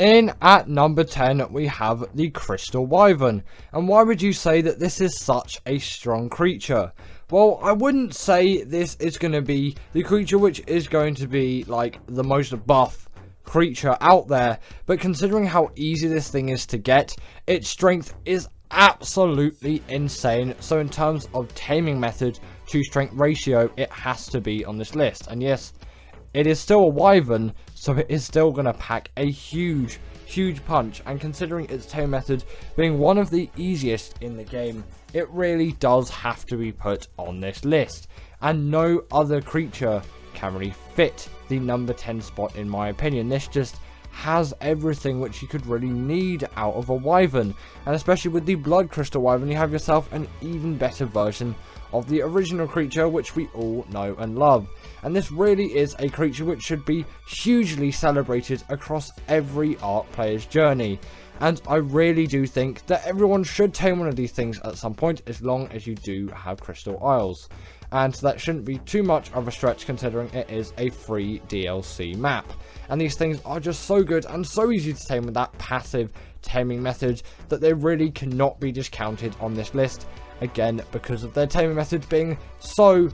In at number 10, we have the Crystal Wyvern. And why would you say that this is such a strong creature? Well, I wouldn't say this is going to be the creature which is going to be like the most buff creature out there, but considering how easy this thing is to get, its strength is absolutely insane. So in terms of taming method to strength ratio, it has to be on this list. And yes, it is still a wyvern, so it is still going to pack a huge punch, and considering its tame method being one of the easiest in the game, it really does have to be put on this list, and no other creature can really fit the number 10 spot in my opinion. This just has everything which you could really need out of a wyvern, and especially with the blood crystal wyvern, you have yourself an even better version of the original creature which we all know and love. And this really is a creature which should be hugely celebrated across every Ark player's journey, and I really do think that everyone should tame one of these things at some point, as long as you do have Crystal Isles. And that shouldn't be too much of a stretch considering it is a free DLC map. And these things are just so good and so easy to tame with that passive taming method that they really cannot be discounted on this list. Again, because of their taming method being so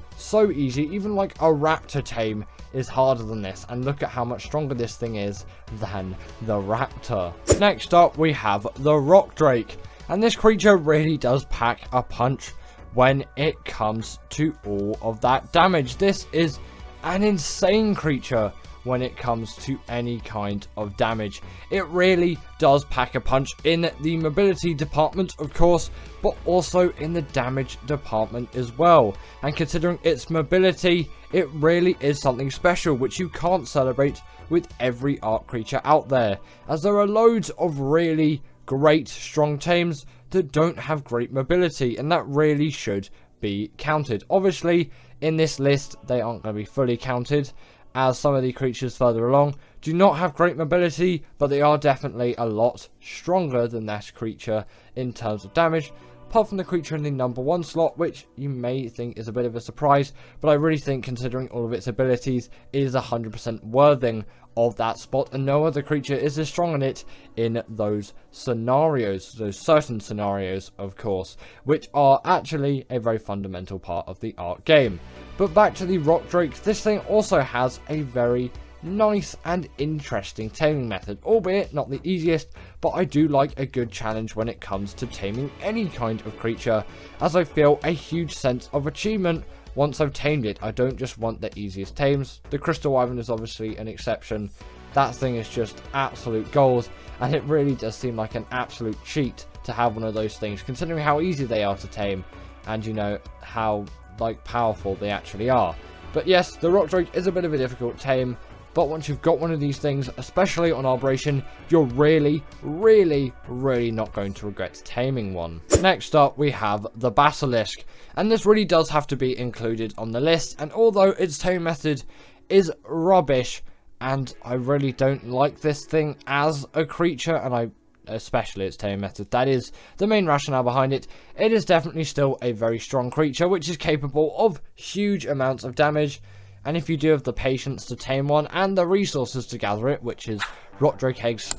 easy. Even like a raptor tame is harder than this, and look at how much stronger this thing is than the raptor. Next up, we have the rock drake, and this creature really does pack a punch when it comes to all of that damage. This is an insane creature when it comes to any kind of damage. It really does pack a punch in the mobility department, of course, but also in the damage department as well. And considering its mobility, it really is something special which you can't celebrate with every Ark creature out there, as there are loads of really great strong tames that don't have great mobility, and that really should be counted. Obviously, in this list, they aren't going to be fully counted, as some of the creatures further along do not have great mobility, but they are definitely a lot stronger than that creature in terms of damage, apart from the creature in the number 1 slot, which you may think is a bit of a surprise, but I really think considering all of its abilities, it is 100% worthy of that spot, and no other creature is as strong in it in those scenarios, those certain scenarios, of course, which are actually a very fundamental part of the Ark game. But back to the rock drake, this thing also has a very nice and interesting taming method, albeit not the easiest, but I do like a good challenge when it comes to taming any kind of creature, as I feel a huge sense of achievement once I've tamed it. I don't just want the easiest tames. The Crystal Wyvern is obviously an exception. That thing is just absolute gold, and it really does seem like an absolute cheat to have one of those things, considering how easy they are to tame, and you know how like powerful they actually are. But yes, the rock drake is a bit of a difficult tame, but once you've got one of these things, especially on Operation, you're really not going to regret taming one. Next up, we have the basilisk, and this really does have to be included on the list, and although its tame method is rubbish, and I really don't like this thing as a creature, and especially its tame method, that is the main rationale behind it, it is definitely still a very strong creature which is capable of huge amounts of damage. And if you do have the patience to tame one and the resources to gather it, which is rock drake eggs,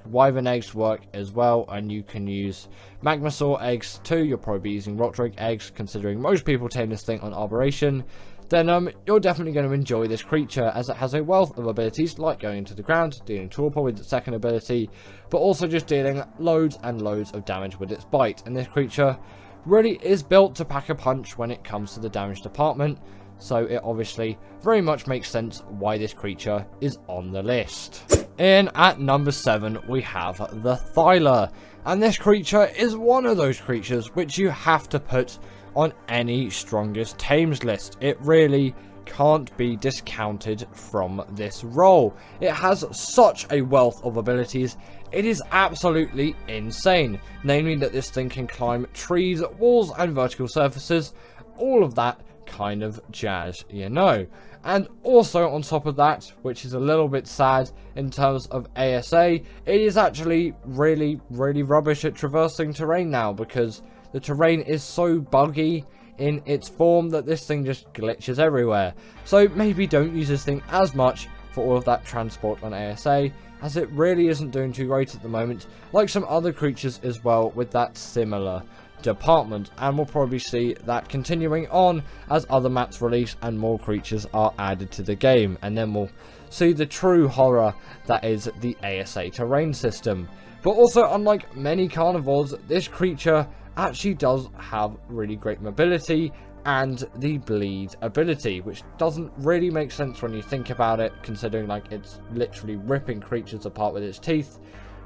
wyvern eggs work as well, and you can use magmasaur eggs too. You'll probably be using rock drake eggs considering most people tame this thing on Operation. Then you're definitely going to enjoy this creature, as it has a wealth of abilities like going into the ground, dealing torpor with its second ability, but also just dealing loads and loads of damage with its bite. And this creature really is built to pack a punch when it comes to the damage department, so it obviously very much makes sense why this creature is on the list. In at number 7, we have the Thyla, and this creature is one of those creatures which you have to put on any strongest tames list. It really can't be discounted from this role. It has such a wealth of abilities, it is absolutely insane. Namely that this thing can climb trees, walls and vertical surfaces, all of that kind of jazz, you know. And also on top of that, which is a little bit sad in terms of ASA, it is actually really rubbish at traversing terrain now, because the terrain is so buggy in its form that this thing just glitches everywhere. So maybe don't use this thing as much for all of that transport on ASA, as it really isn't doing too great at the moment, like some other creatures as well with that similar department, and we'll probably see that continuing on as other maps release and more creatures are added to the game, and then we'll see the true horror that is the ASA terrain system. But also, unlike many carnivores, this creature actually does have really great mobility and the bleed ability, which doesn't really make sense when you think about it, considering like it's literally ripping creatures apart with its teeth.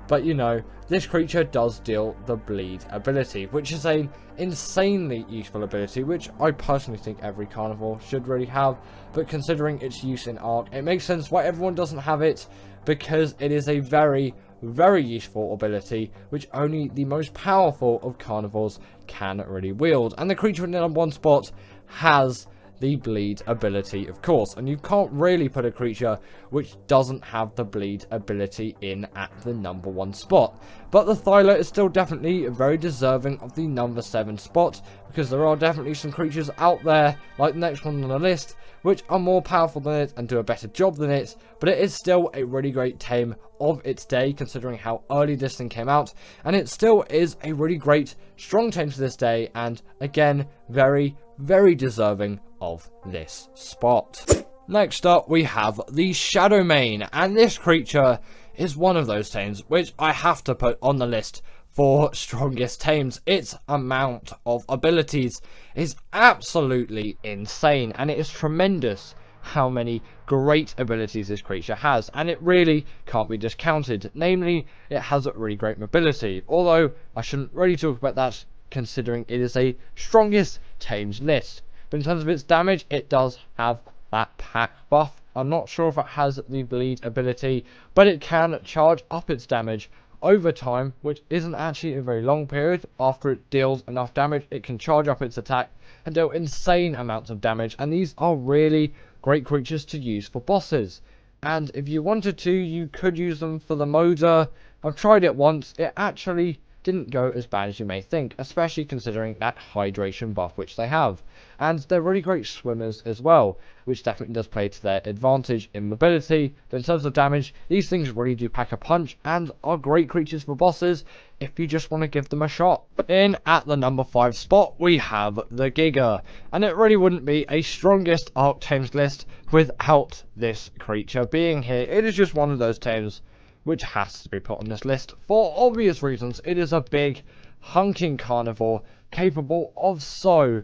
But you know, this creature does deal the bleed ability, which is an insanely useful ability, which I personally think every carnivore should really have. But considering its use in Ark, it makes sense why everyone doesn't have it, because it is a very useful ability which only the most powerful of carnivores can really wield. And the creature in the #1 spot has the bleed ability, of course, and you can't really put a creature which doesn't have the bleed ability in at the #1 spot. But the Thyla is still definitely very deserving of the #7 spot, because there are definitely some creatures out there, like the next one on the list, which are more powerful than it and do a better job than it, but it is still a really great tame of its day, considering how early this thing came out, and it still is a really great, strong tame to this day, and again, very deserving of this spot. Next up, we have the Shadowmane, and this creature is one of those tames which I have to put on the list for strongest tames. Its amount of abilities is absolutely insane, and it is tremendous how many great abilities this creature has, and it really can't be discounted. Namely, it has a really great mobility, although I shouldn't really talk about that considering it is a strongest tames list. But in terms of its damage, it does have that pack buff. I'm not sure if it has the bleed ability, but it can charge up its damage over time, which isn't actually a very long period. After it deals enough damage, it can charge up its attack and deal insane amounts of damage, and these are really great creatures to use for bosses. And if you wanted to, you could use them for the Moda. I've tried it once. It actually didn't go as bad as you may think, especially considering that hydration buff which they have. And they're really great swimmers as well, which definitely does play to their advantage in mobility. But in terms of damage, these things really do pack a punch and are great creatures for bosses if you just want to give them a shot. In at the #5 spot, we have the Giga, and it really wouldn't be a strongest Ark tames list without this creature being here. It is just one of those tames which has to be put on this list for obvious reasons. It is a big, hunking carnivore capable of so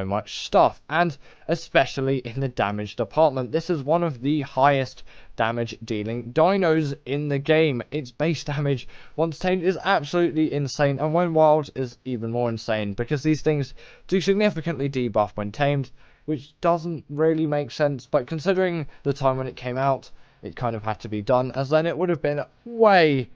much stuff, and especially in the damage department. This is one of the highest damage dealing dinos in the game. Its base damage once tamed is absolutely insane, and when wild is even more insane, because these things do significantly debuff when tamed, which doesn't really make sense, but considering the time when it came out, it kind of had to be done, as then it would have been way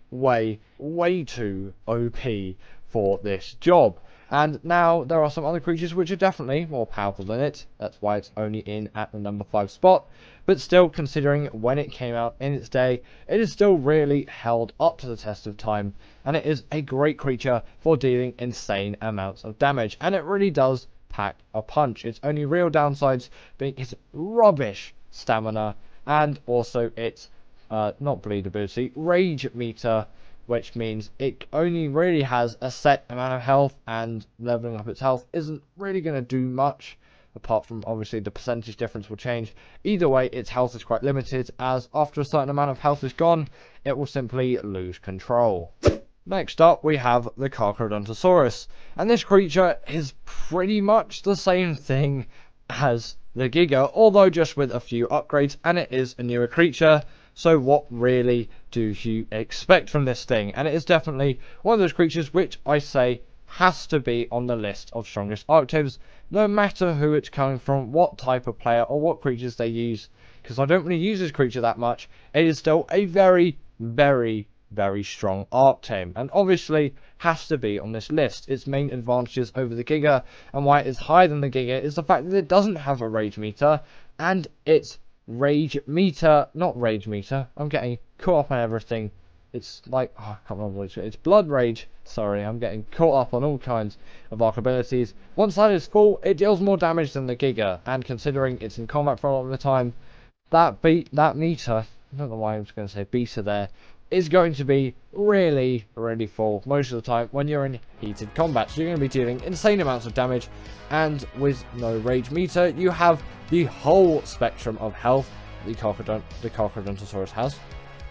too OP for this job. And now there are some other creatures which are definitely more powerful than it. That's why it's only in at the #5 spot. But still, considering when it came out in its day, it is still really held up to the test of time. And it is a great creature for dealing insane amounts of damage. And it really does pack a punch. Its only real downsides being its rubbish stamina, and also its not bleed ability, rage meter, which means it only really has a set amount of health, and leveling up its health isn't really going to do much, apart from obviously the percentage difference will change. Either way, its health is quite limited, as after a certain amount of health is gone, it will simply lose control. Next up, we have the Carcharodontosaurus, and this creature is pretty much the same thing as the Giga, although just with a few upgrades, and it is a newer creature. So what really do you expect from this thing? And it is definitely one of those creatures which I say has to be on the list of strongest Ark tames, no matter who it's coming from, what type of player, or what creatures they use. Because I don't really use this creature that much, it is still a very strong Ark tame, and obviously has to be on this list. Its main advantages over the Giga, and why it is higher than the Giga, is the fact that it doesn't have a rage meter, and its rage meter, not rage meter, I'm getting caught up on everything. It's like, oh, I can't remember what it's blood rage. Sorry, I'm getting caught up on all kinds of Ark abilities. Once that is full, it deals more damage than the Giga, and considering it's in combat for a lot of the time, that meter don't know why I was going to say beta there, is going to be really, really full most of the time when you're in heated combat. So you're going to be dealing insane amounts of damage, and with no rage meter, you have the whole spectrum of health the Carcharodontosaurus has.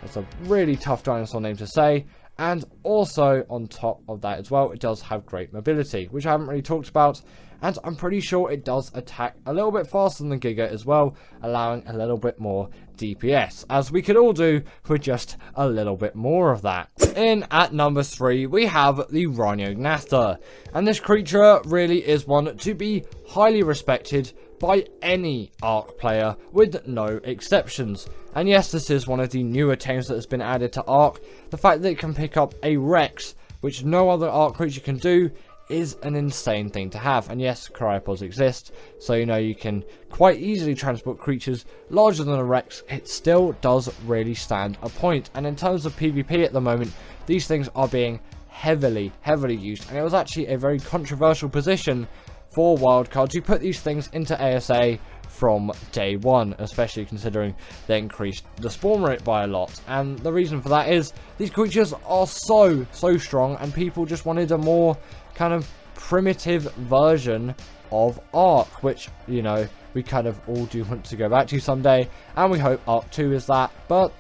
That's a really tough dinosaur name to say. And also, on top of that as well, it does have great mobility, which I haven't really talked about. And I'm pretty sure it does attack a little bit faster than Giga as well, allowing a little bit more DPS, as we could all do with just a little bit more of that. In at number 3, we have the Rhinognatha. And this creature really is one to be highly respected by any Ark player, with no exceptions. And yes, this is one of the newer tames that has been added to Ark. The fact that it can pick up a Rex, which no other Ark creature can do, is an insane thing to have. And yes, cryopods exist, so you know you can quite easily transport creatures larger than a Rex. It still does really stand a point. And in terms of PvP at the moment, these things are being heavily used, and it was actually a very controversial position for wildcards to put these things into ASA from day one, especially considering they increased the spawn rate by a lot. And the reason for that is these creatures are so strong, and people just wanted a more kind of primitive version of Ark, which, you know, we kind of all do want to go back to someday, and we hope Ark 2 is that, but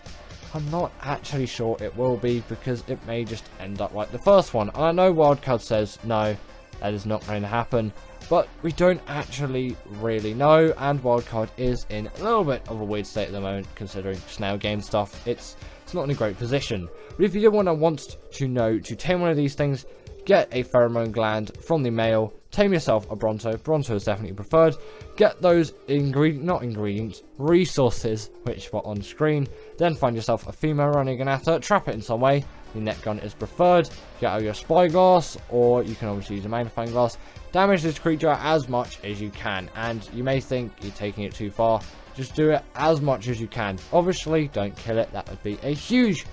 I'm not actually sure it will be, because it may just end up like the first one. And I know wildcard says no, that is not going to happen, but we don't actually really know, and wildcard is in a little bit of a weird state at the moment, considering snail game stuff. It's not in a great position. But if you did want to know to tame one of these things, get a pheromone gland from the male, tame yourself a Bronto. Bronto is definitely preferred. Get those resources, which were on screen. Then find yourself a female Rhinognatha, trap it in some way. The net gun is preferred. Get out your spyglass, or you can obviously use a magnifying glass. Damage this creature as much as you can, and you may think you're taking it too far. Just do it as much as you can. Obviously, don't kill it. That would be a huge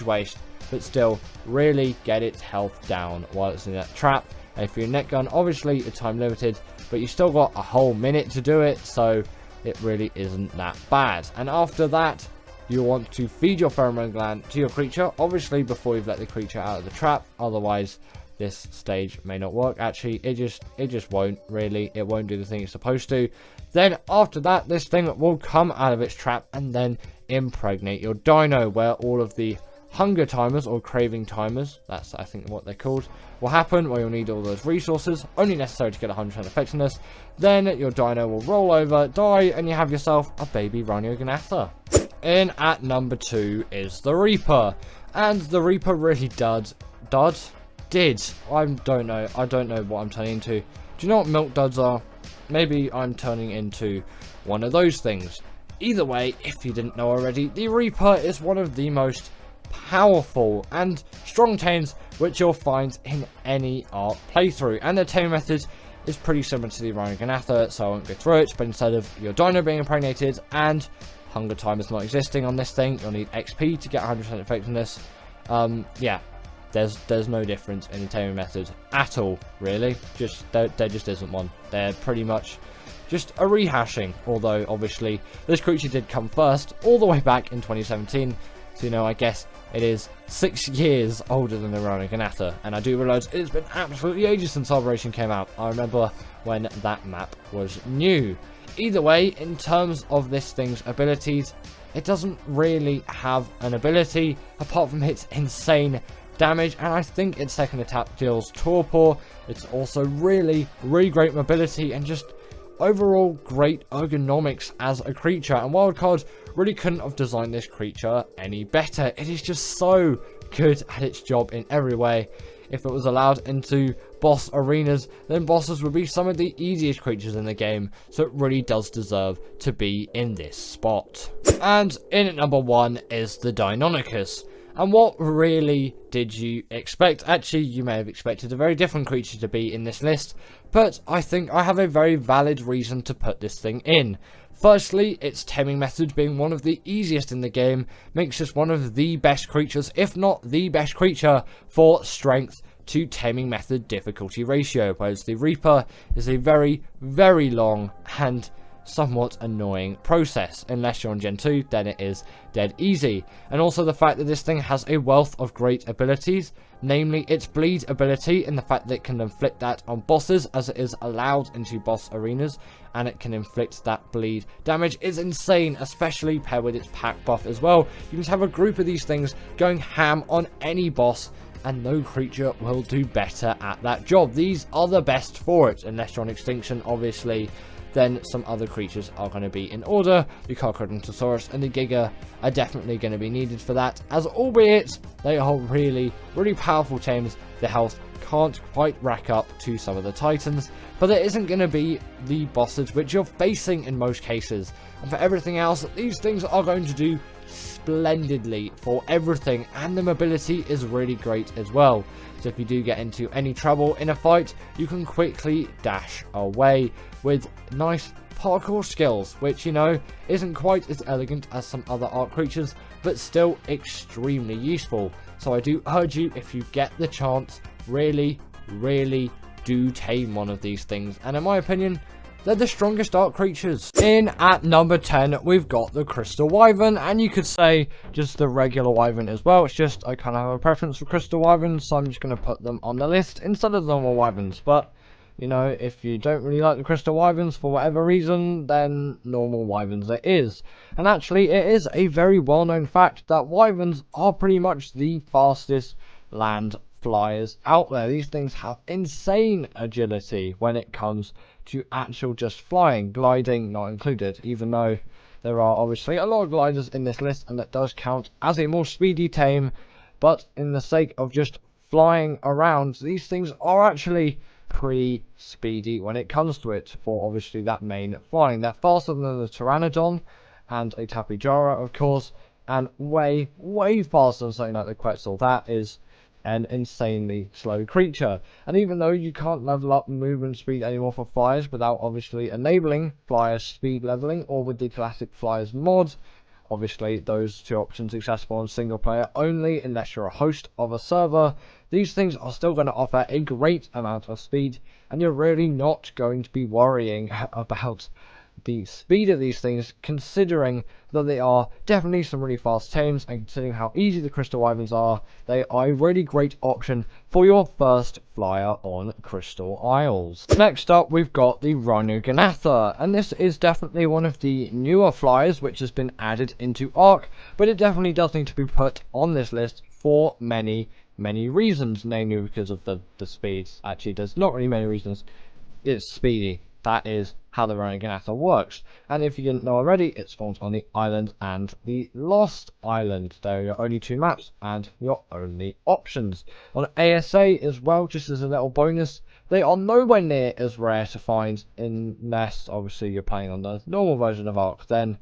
waste, but still, really get its health down while it's in that trap. And for your net gun, obviously, it's time limited, but you still got a whole minute to do it, so it really isn't that bad. And after that, you want to feed your pheromone gland to your creature, obviously before you've let the creature out of the trap, otherwise this stage may not work. Actually, it just won't, really. It won't do the thing it's supposed to. Then after that, this thing will come out of its trap and then impregnate your dino, where all of the hunger timers, or craving timers, that's I think what they're called, will happen, where you'll need all those resources, only necessary to get 100% effectiveness. Then your dino will roll over, die, and you have yourself a baby Rhinognatha. In at number 2 is the Reaper, and the Reaper really did. I don't know what I'm turning into. Do you know what milk duds are? Maybe I'm turning into one of those things. Either way, if you didn't know already, the Reaper is one of the most powerful and strong tames which you'll find in any Ark playthrough, and the tame method is pretty similar to the Rhinognatha, so I won't go through it. But instead of your dino being impregnated and hunger time is not existing on this thing, you'll need XP to get 100% effectiveness. Yeah, there's no difference in the taming method at all, really. There just isn't one. They're pretty much just a rehashing, although obviously this creature did come first all the way back in 2017, so you know, I guess it is 6 years older than the Rhinognatha, and I do realise it's been absolutely ages since Operation came out. I remember when that map was new. Either way, in terms of this thing's abilities, it doesn't really have an ability apart from its insane damage, and I think its second attack deals torpor. It's also really great mobility and just overall great ergonomics as a creature, and wildcard really couldn't have designed this creature any better. It is just so good at its job in every way. If it was allowed into boss arenas, then bosses would be some of the easiest creatures in the game, so it really does deserve to be in this spot. And in at number 1 is the Deinonychus. And what really did you expect? Actually, you may have expected a very different creature to be in this list, but I think I have a very valid reason to put this thing in. Firstly, its taming method being one of the easiest in the game makes this one of the best creatures, if not the best creature, for strength to taming method difficulty ratio, whereas the Reaper is a very long and somewhat annoying process. Unless you're on Gen 2, then it is dead easy. And also the fact that this thing has a wealth of great abilities, namely its bleed ability, and the fact that it can inflict that on bosses as it is allowed into boss arenas, and it can inflict that bleed damage is insane, especially paired with its pack buff as well. You can have a group of these things going ham on any boss, and no creature will do better at that job. These are the best for it, unless you're on extinction, obviously. Then some other creatures are going to be in order. The Carcharodontosaurus and the Giga are definitely going to be needed for that, as albeit they are really, really powerful tames. The health can't quite rack up to some of the Titans, but it isn't going to be the bosses which you're facing in most cases. And for everything else, these things are going to do splendidly for everything, and the mobility is really great as well. So if you do get into any trouble in a fight, you can quickly dash away with nice parkour skills, which, you know, isn't quite as elegant as some other Ark creatures, but still extremely useful. So I do urge you, if you get the chance, really, really do tame one of these things. And in my opinion, they're the strongest Ark creatures. In at number 10, we've got the Crystal Wyvern, and you could say just the regular Wyvern as well. It's just I kind of have a preference for Crystal Wyverns, so I'm just going to put them on the list instead of the normal Wyverns. But, you know, if you don't really like the Crystal Wyverns for whatever reason, then normal Wyverns it is. And actually, it is a very well-known fact that Wyverns are pretty much the fastest land flyers out there. These things have insane agility when it comes to actual just flying, gliding not included, even though there are obviously a lot of gliders in this list, and that does count as a more speedy tame. But in the sake of just flying around, these things are actually pretty speedy when it comes to it, for obviously that main flying. They're faster than the Pteranodon and a Tapejara, of course, and way, way faster than something like the Quetzal. That is an insanely slow creature. And even though you can't level up movement speed anymore for flyers without obviously enabling flyer speed leveling, or with the classic flyers mod, obviously those two options accessible on single player only unless you're a host of a server, these things are still going to offer a great amount of speed, and you're really not going to be worrying about the speed of these things, considering that they are definitely some really fast tames, and considering how easy the Crystal Wyverns are, they are a really great option for your first flyer on Crystal Isles. Next up, we've got the Rhinogonatha, and this is definitely one of the newer flyers which has been added into Ark, but it definitely does need to be put on this list for many reasons, namely because of the speed. Actually, there's not really many reasons. It's speedy. That is how the Rhinogonatha works. And if you didn't know already, it spawns on the island and the Lost Island. They're your only two maps and your only options. On ASA as well, just as a little bonus, they are nowhere near as rare to find, unless obviously you're playing on the normal version of Ark. Then,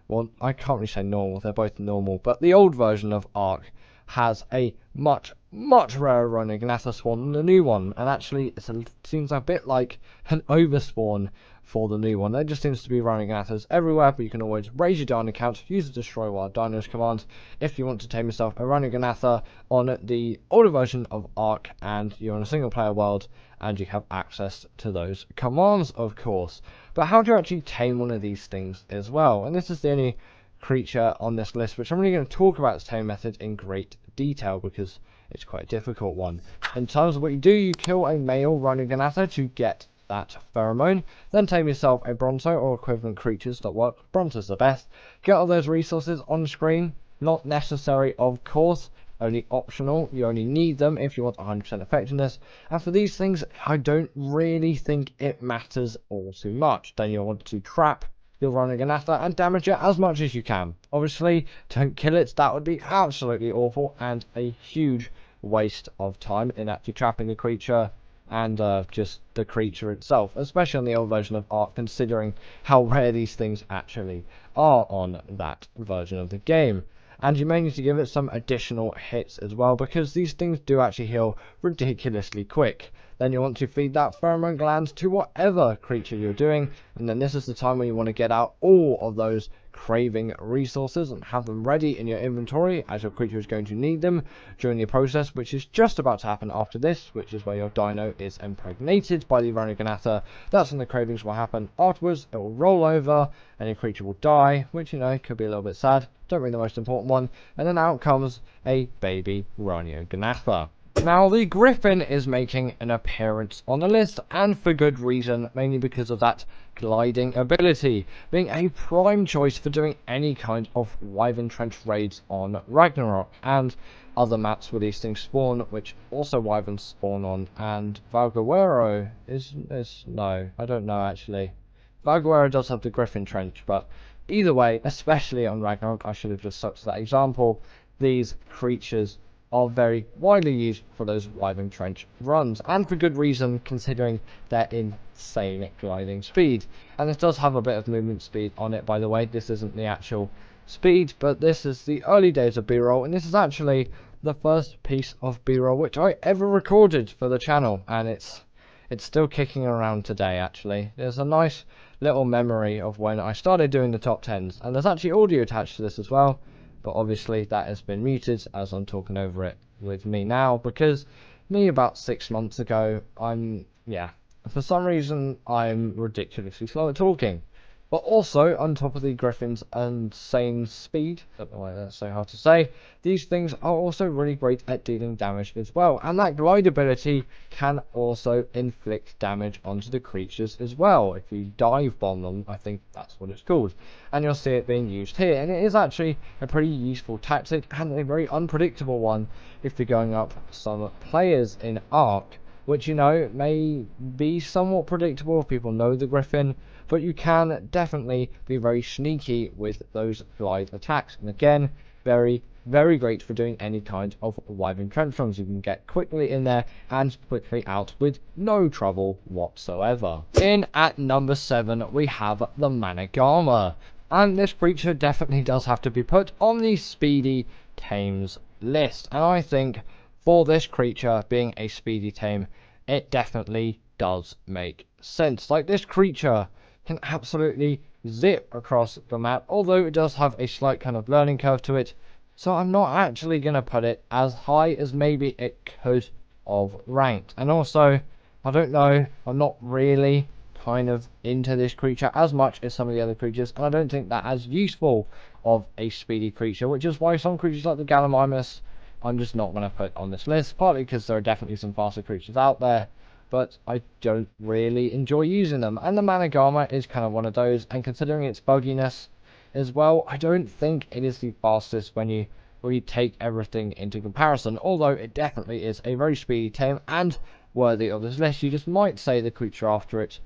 well, I can't really say normal, they're both normal, but the old version of Ark has a much rarer Rhinogonatha spawn than the new one, and actually it seems a bit like an overspawn for the new one. There just seems to be Rhinogonathas everywhere, but you can always raise your Dino count, use the Destroy Wild Dinos command if you want to tame yourself a Rhinogonatha on the older version of Ark, and you're in a single player world, and you have access to those commands, of course. But how do you actually tame one of these things as well? And this is the only creature on this list which I'm really going to talk about its tame method in great detail, because it's quite a difficult one. In terms of what you do, you kill a male Rhinogonatha to get that pheromone, then tame yourself a Bronto or equivalent creatures that work. Bronto's the best. Get all those resources on screen, not necessary of course, only optional. You only need them if you want 100% effectiveness, and for these things I don't really think it matters all too much. Then you'll want to trap your Rhinogonatha and damage it as much as you can. Obviously, don't kill it, that would be absolutely awful and a huge waste of time in actually trapping the creature and just the creature itself, especially on the old version of Ark, considering how rare these things actually are on that version of the game. And you may need to give it some additional hits as well, because these things do actually heal ridiculously quick. then you want to feed that pheromone gland to whatever creature you're doing, and then this is the time when you want to get out all of those craving resources and have them ready in your inventory, as your creature is going to need them during the process, which is just about to happen after this, which is where your dino is impregnated by the Veronica. That's when the cravings will happen. Afterwards, it will roll over and your creature will die, which, you know, could be a little bit sad. Don't read the most important one. And then out comes a baby Veronica. Now, the Griffin is making an appearance on the list, and for good reason, mainly because of that gliding ability, being a prime choice for doing any kind of Wyvern Trench raids on Ragnarok, and other maps where these things spawn, which also Wyverns spawn on. And Valguero is no, I don't know actually. Valguero does have the Griffin Trench, but either way, especially on Ragnarok, I should have just stuck to that example, these creatures are very widely used for those Wyvern Trench runs, and for good reason, considering their insane gliding speed. And this does have a bit of movement speed on it, by the way. This isn't the actual speed, but this is the early days of B-roll, and this is actually the first piece of B-roll which I ever recorded for the channel, and it's still kicking around today. Actually, there's a nice little memory of when I started doing the top 10s, and there's actually audio attached to this as well. But obviously that has been muted as I'm talking over it with me now, because me about 6 months ago, for some reason I'm ridiculously slow at talking. But also, on top of the Griffin's insane speed, don't know why that's so hard to say, these things are also really great at dealing damage as well. And that glide ability can also inflict damage onto the creatures as well. If you dive bomb them, I think that's what it's called. And you'll see it being used here. And it is actually a pretty useful tactic, and a very unpredictable one if you're going up some players in Ark, which, you know, may be somewhat predictable if people know the Griffin, but you can definitely be very sneaky with those glide attacks. And again, very, very great for doing any kind of Wyvern Trench runs. You can get quickly in there and quickly out with no trouble whatsoever. In at number 7, we have the Manigama. And this creature definitely does have to be put on the speedy tames list. And I think for this creature being a speedy tame, it definitely does make sense. Like, this creature can absolutely zip across the map, although it does have a slight kind of learning curve to it. So I'm not actually going to put it as high as maybe it could have ranked. And also, I don't know, I'm not really kind of into this creature as much as some of the other creatures, and I don't think that as useful of a speedy creature, which is why some creatures like the Gallimimus I'm just not going to put on this list, partly because there are definitely some faster creatures out there, but I don't really enjoy using them. And the Manigama is kind of one of those, and considering its bugginess as well, I don't think it is the fastest when you take everything into comparison, although it definitely is a very speedy tame and worthy of this list. You just might say the creature after it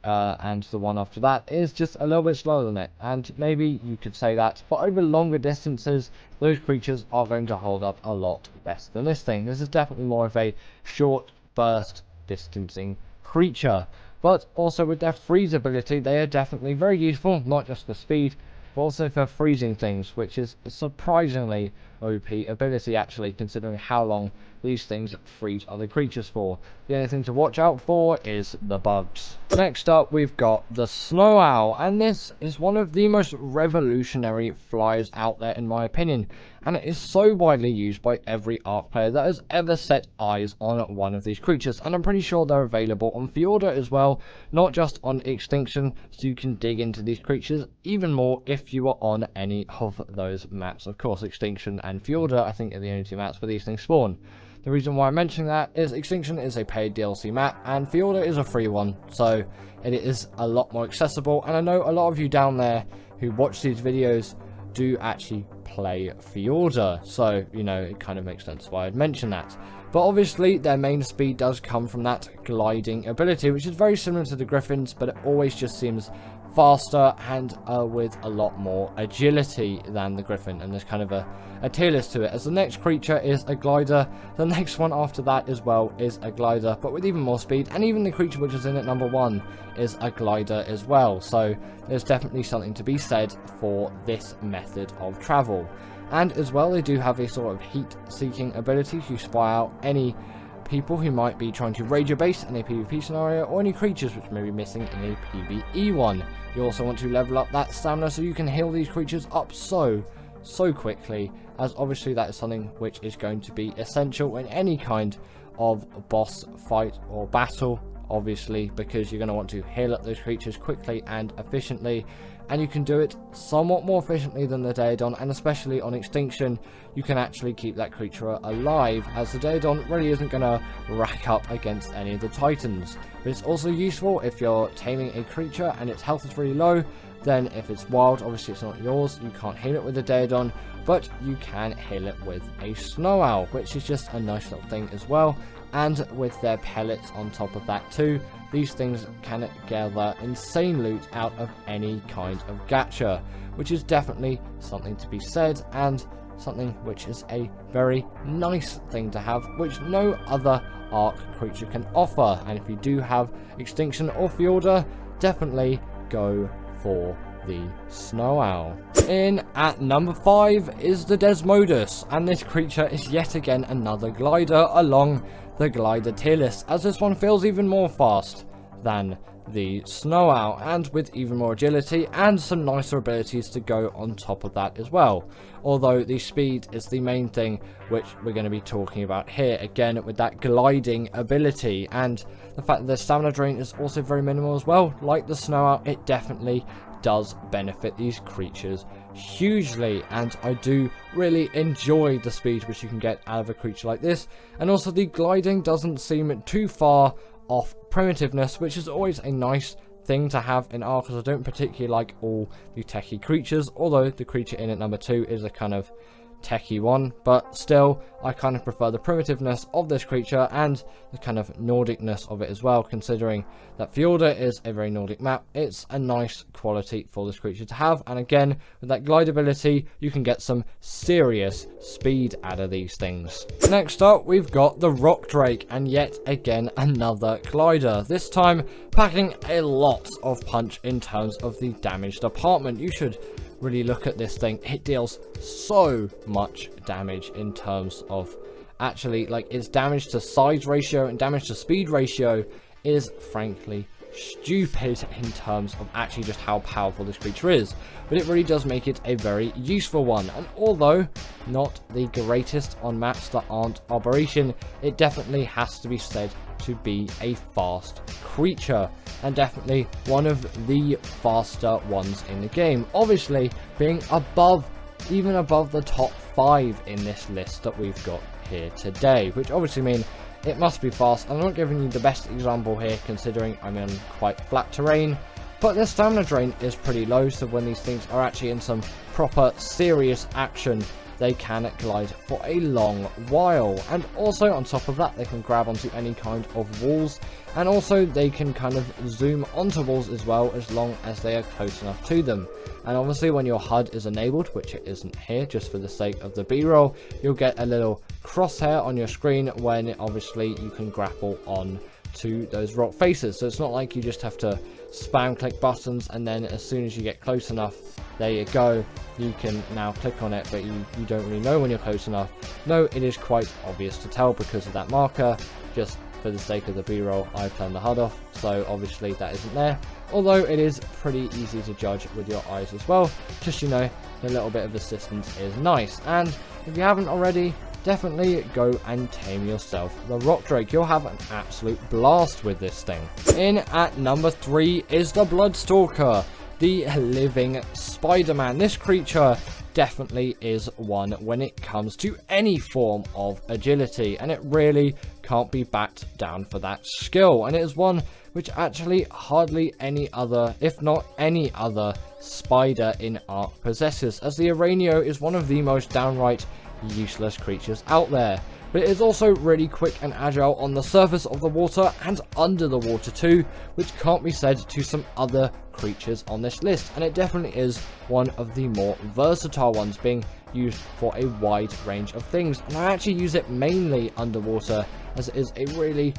and the one after that is just a little bit slower than it, and maybe you could say that, but over longer distances those creatures are going to hold up a lot better than this thing. This is definitely more of a short burst distancing creature, but also with their freeze ability they are definitely very useful, not just for speed but also for freezing things, which is a surprisingly OP ability actually, considering how long these things freeze other creatures for. The only thing to watch out for is the bugs. Next up, we've got the Snow Owl, and this is one of the most revolutionary flyers out there in my opinion, and it is so widely used by every Ark player that has ever set eyes on one of these creatures, and I'm pretty sure they're available on Fjorda as well, not just on Extinction, so you can dig into these creatures even more if you are on any of those maps. Of course, Extinction and Fjorda I think are the only two maps where these things spawn. The reason why I'm mentioning that is Extinction is a paid DLC map and Fjorda is a free one, so it is a lot more accessible, and I know a lot of you down there who watch these videos do actually play Fjorda, so you know it kind of makes sense why I'd mention that. But obviously their main speed does come from that gliding ability, which is very similar to the Griffins, but it always just seems faster and with a lot more agility than the Griffin, and there's kind of a tier list to it, as the next creature is a glider, the next one after that as well is a glider, but with even more speed, and even the creature which is in at number 1 is a glider as well, so there's definitely something to be said for this method of travel. And as well, they do have a sort of heat seeking ability to spy out any people who might be trying to raid your base in a PvP scenario, or any creatures which may be missing in a PvE one. You also want to level up that stamina so you can heal these creatures up so quickly, as obviously that is something which is going to be essential in any kind of boss fight or battle, obviously, because you're going to want to heal up those creatures quickly and efficiently, and you can do it somewhat more efficiently than the Daedon, and especially on Extinction you can actually keep that creature alive, as the Daedon really isn't going to rack up against any of the Titans. But it's also useful if you're taming a creature and its health is really low. Then if it's wild, obviously it's not yours, you can't heal it with a Daedon, but you can heal it with a Snow Owl, which is just a nice little thing as well. And with their pellets on top of that too, these things can gather insane loot out of any kind of gacha, which is definitely something to be said, and something which is a very nice thing to have, which no other Ark creature can offer. And if you do have Extinction or Fjorda, definitely go for the Snow Owl. In at number 5 is the Desmodus, and this creature is yet again another glider along the glider tier list, as this one feels even more fast than the Snow Owl, and with even more agility and some nicer abilities to go on top of that as well. Although the speed is the main thing which we're going to be talking about here, again with that gliding ability, and the fact that the stamina drain is also very minimal as well. Like the Snow Owl, it definitely does benefit these creatures hugely, and I do really enjoy the speed which you can get out of a creature like this. And also the gliding doesn't seem too far off primitiveness, which is always a nice thing to have in Ark, because I don't particularly like all the techie creatures, although the creature in at number 2 is a kind of techie one, but still I kind of prefer the primitiveness of this creature and the kind of Nordicness of it as well, considering that Fjorda is a very Nordic map. It's a nice quality for this creature to have, and again with that glide ability you can get some serious speed out of these things. Next up we've got the Rock Drake, and yet again another glider, this time packing a lot of punch in terms of the damage department. You should really look at this thing. It deals so much damage in terms of actually, like, its damage to size ratio and damage to speed ratio is frankly stupid in terms of actually just how powerful this creature is. But it really does make it a very useful one, and although not the greatest on maps that aren't Arboration, it definitely has to be said to be a fast creature, and definitely one of the faster ones in the game, obviously being even above the top 5 in this list that we've got here today, which obviously mean it must be fast. I'm not giving you the best example here considering I'm in quite flat terrain, but the stamina drain is pretty low, so when these things are actually in some proper serious action, they can glide for a long while. And also on top of that, they can grab onto any kind of walls, and also they can kind of zoom onto walls as well, as long as they are close enough to them. And obviously when your HUD is enabled, which it isn't here just for the sake of the b-roll, you'll get a little crosshair on your screen when obviously you can grapple on to those rock faces. So it's not like you just have to spam click buttons and then as soon as you get close enough, there you go, you can now click on it, but you don't really know when you're close enough. No, it is quite obvious to tell because of that marker. Just for the sake of the b-roll, I've turned the HUD off, so obviously that isn't there, although it is pretty easy to judge with your eyes as well. Just, you know, a little bit of assistance is nice. And if you haven't already, definitely go and tame yourself the Rock Drake. You'll have an absolute blast with this thing. In at number 3 is the Bloodstalker, the living Spider-Man. This creature definitely is one when it comes to any form of agility, and it really can't be backed down for that skill, and it is one which actually hardly any other, if not any other, spider in Ark possesses, as the Aranio is one of the most downright useless creatures out there. But it is also really quick and agile on the surface of the water and under the water too, which can't be said to some other creatures on this list, and it definitely is one of the more versatile ones, being used for a wide range of things. And I actually use it mainly underwater, as it is a really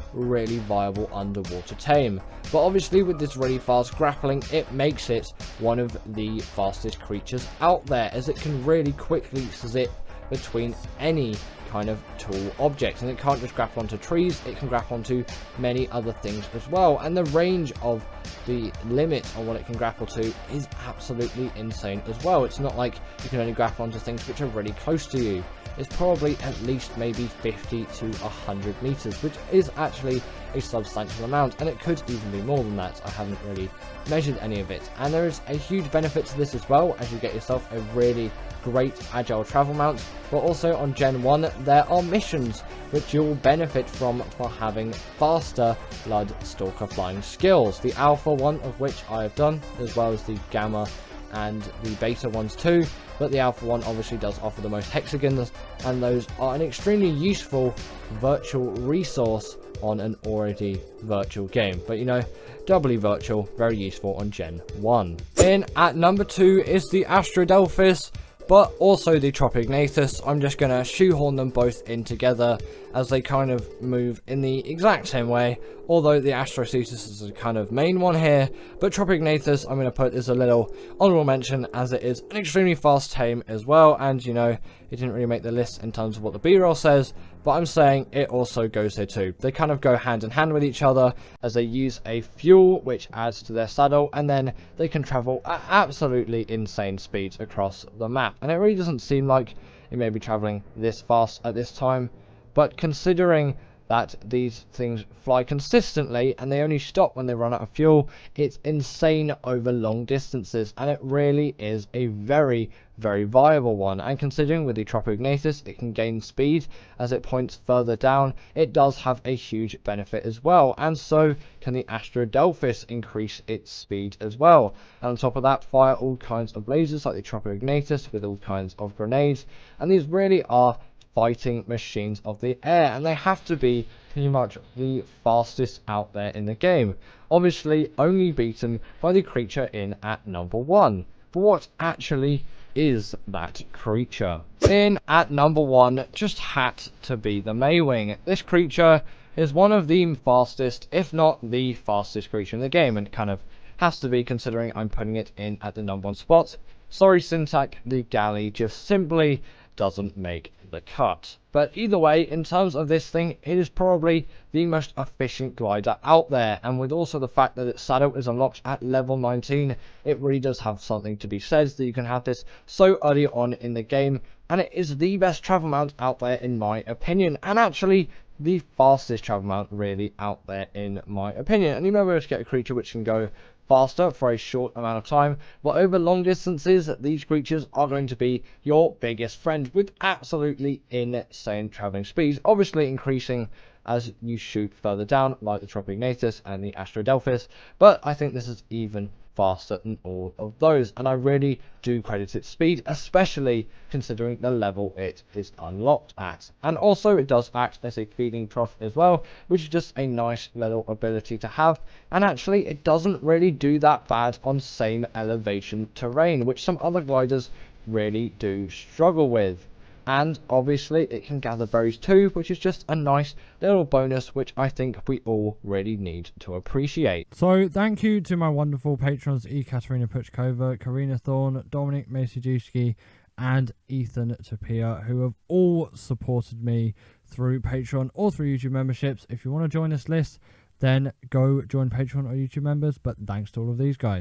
viable underwater tame. But obviously with this really fast grappling, it makes it one of the fastest creatures out there, as it can really quickly zip between any kind of tool object, and it can't just grapple onto trees, it can grapple onto many other things as well. And the range of the limit on what it can grapple to is absolutely insane as well. It's not like you can only grapple onto things which are really close to you. It's probably at least maybe 50 to 100 meters, which is actually a substantial amount, and it could even be more than that. I haven't really measured any of it, and there is a huge benefit to this as well, as you get yourself a really great agile travel mount. But also on Gen 1 there are missions which you'll benefit from for having faster Blood Stalker flying skills, the alpha one of which I have done, as well as the gamma and the beta ones too. But the alpha one obviously does offer the most hexagons, and those are an extremely useful virtual resource on an already virtual game. But you know, doubly virtual, very useful on Gen 1. In at number 2 is the Astrodelphis, but also the Tropignathus. I'm just going to shoehorn them both in together, as they kind of move in the exact same way, although the Astrocetus is the kind of main one here. But Tropignathus I'm going to put as a little honorable mention, as it is an extremely fast tame as well, and you know, it didn't really make the list in terms of what the B-roll says, but I'm saying it also goes here too. They kind of go hand in hand with each other, as they use a fuel which adds to their saddle, and then they can travel at absolutely insane speeds across the map. And it really doesn't seem like it may be traveling this fast at this time, but considering that these things fly consistently and they only stop when they run out of fuel, it's insane over long distances, and it really is a very viable one. And considering with the Tropignathus it can gain speed as it points further down, it does have a huge benefit as well, and so can the Astrodelphis increase its speed as well. And on top of that, fire all kinds of lasers like the Tropignathus with all kinds of grenades, and these really are fighting machines of the air, and they have to be pretty much the fastest out there in the game, obviously only beaten by the creature in at number 1. But what actually is that creature? In at number 1 just had to be the Maywing. This creature is one of the fastest, if not the fastest creature in the game, and it kind of has to be, considering I'm putting it in at the number 1 spot. Sorry Syntac, the galley just simply doesn't make the cut. But either way, in terms of this thing, it is probably the most efficient glider out there, and with also the fact that its saddle is unlocked at level 19, it really does have something to be said that you can have this so early on in the game, and it is the best travel mount out there in my opinion, and actually the fastest travel mount really out there in my opinion. And you may be able to get a creature which can go faster for a short amount of time, but over long distances these creatures are going to be your biggest friend, with absolutely insane traveling speeds, obviously increasing as you shoot further down like the Tropignathus and the Astrodelphis. But I think this is even faster than all of those, and I really do credit its speed, especially considering the level it is unlocked at. And also it does act as a feeding trough as well, which is just a nice little ability to have. And actually it doesn't really do that bad on same elevation terrain, which some other gliders really do struggle with. And obviously it can gather berries too, which is just a nice little bonus, which I think we all really need to appreciate. So thank you to my wonderful patrons Ekaterina Puchkova, Karina Thorne, Dominic Masijewski and Ethan Tapia, who have all supported me through Patreon or through YouTube memberships. If you want to join this list, then go join Patreon or YouTube members, but thanks to all of these guys.